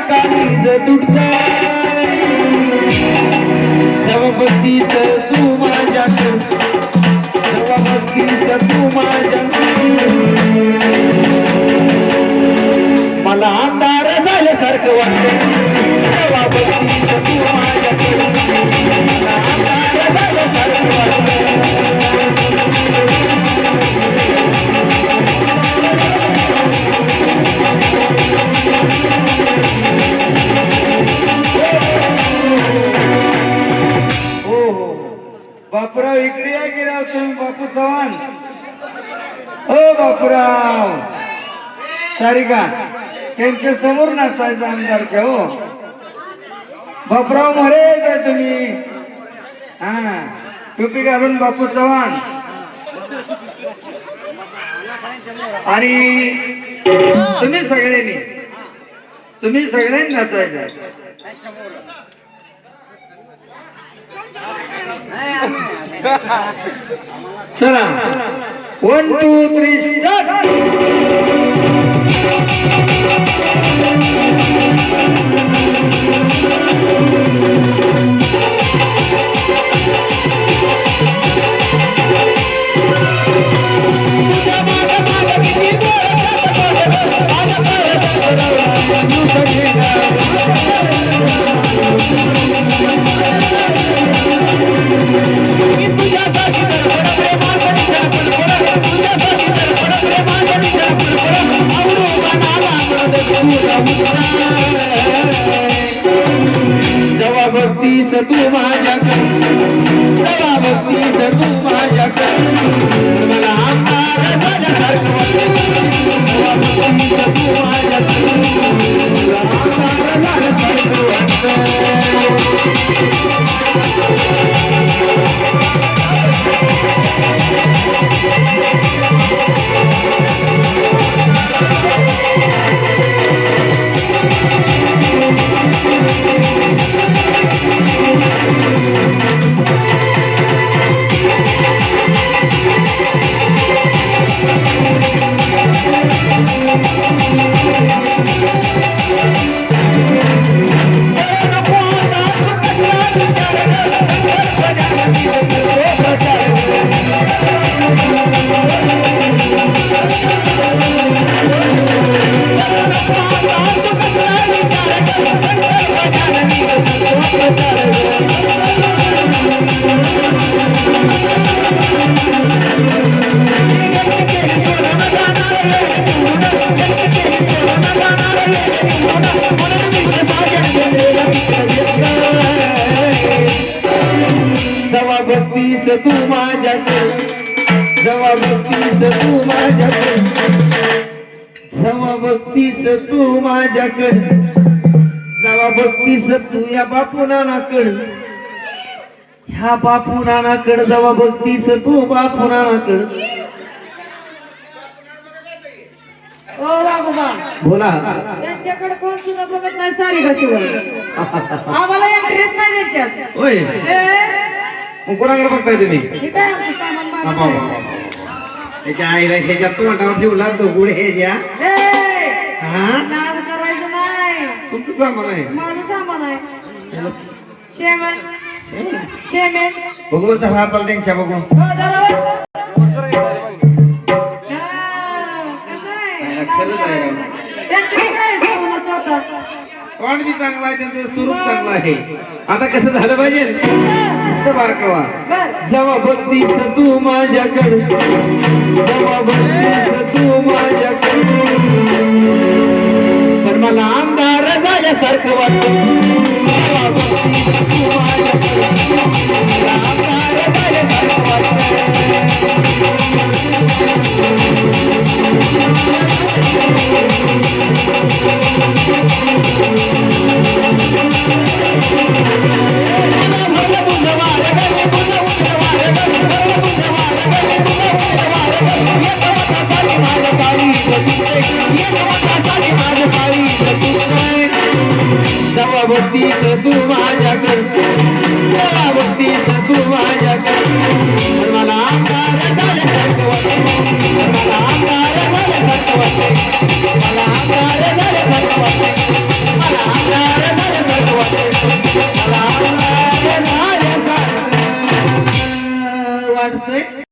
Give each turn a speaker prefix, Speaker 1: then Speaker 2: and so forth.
Speaker 1: काळीज तुटतंय जेव्हा बघतीस तू माझ्याकडं जेव्हा बघतीस तू माझ्याकडं मला अंधार झाल्यासारखं वाटतं जेव्हा बघतीस तू माझ्याकडं मला अंधार झाल्यासारखं वाटतं बापूराव इकडे या की राव तुम्ही बापू चव्हाण हो बापूराव सारिका त्यांच्या समोर नाचायचं आमदारच्या हो बापूराव मोरे काय तुम्ही हा टोपी घालून बापू चव्हाण आणि तुम्ही सगळ्यांनी नाचायचं चला 1 2 3 स्टार्ट जबाबतीस तू माझ्याकडे जबाबतीस तू माझ्याकडे मला आमदार झाल्यासारखं वाटतं जबाबतीस तू माझ्याकडे मला आमदार झाल्यासारखं वाटतं जबाबतीस तू माझ्याकडे जबाबतीस तू माझ्याकडे जबाबतीस तू माझ्याकडे जबाबतीस तू या बापू नानाकडे ह्या बापू नानाकडे जबाबतीस तू बापू नानाकडे
Speaker 2: ओ बाबा
Speaker 1: बोला
Speaker 2: त्यांच्याकडे कोण सुद्धा बघत नाही सारी कशीवर आम्हाला इंटरेस्ट नाही त्यांच्यात
Speaker 1: होय कोणाकडे बघताय तुम्ही
Speaker 2: ठीक आहे आमचं सामान माझं
Speaker 1: त्याच्या आईला ह्याच्या तोंडावर ठेवला तो गुड ह्याच्या हा
Speaker 2: नाद करायचं नाही
Speaker 1: तुमचं सामान आहे
Speaker 2: माझं सामान आहे शेमन शेमेन
Speaker 1: बघू बघ हाताला त्यांच्या बघू
Speaker 2: हो दादा कसं आहे
Speaker 1: खरंच आहे
Speaker 2: त्यांचं काय सोनाचं होतं
Speaker 1: तोंड बी चांगला आहे त्यांचं स्वरूप चांगलं आहे आता कसं झालं पाहिजे नुसतं बारकावा जेव्हा बघतीस तू माझ्याकडे जेव्हा बघतीस तू माझ्याकडे तर मला आमदार झाल्यासारखं वाटतं जेव्हा बघतीस तू माझ्याकडे मला आमदार झाल्यासारखं वाटतं जबाबतीस तू माझ्याकडे जबाबतीस तू माझ्याकडे मला आमदार झाल्यासारखं वाटतं मला आमदार झाल्यासारखं वाटतं मला आमदार झाल्यासारखं वाटतं मला वाटतंय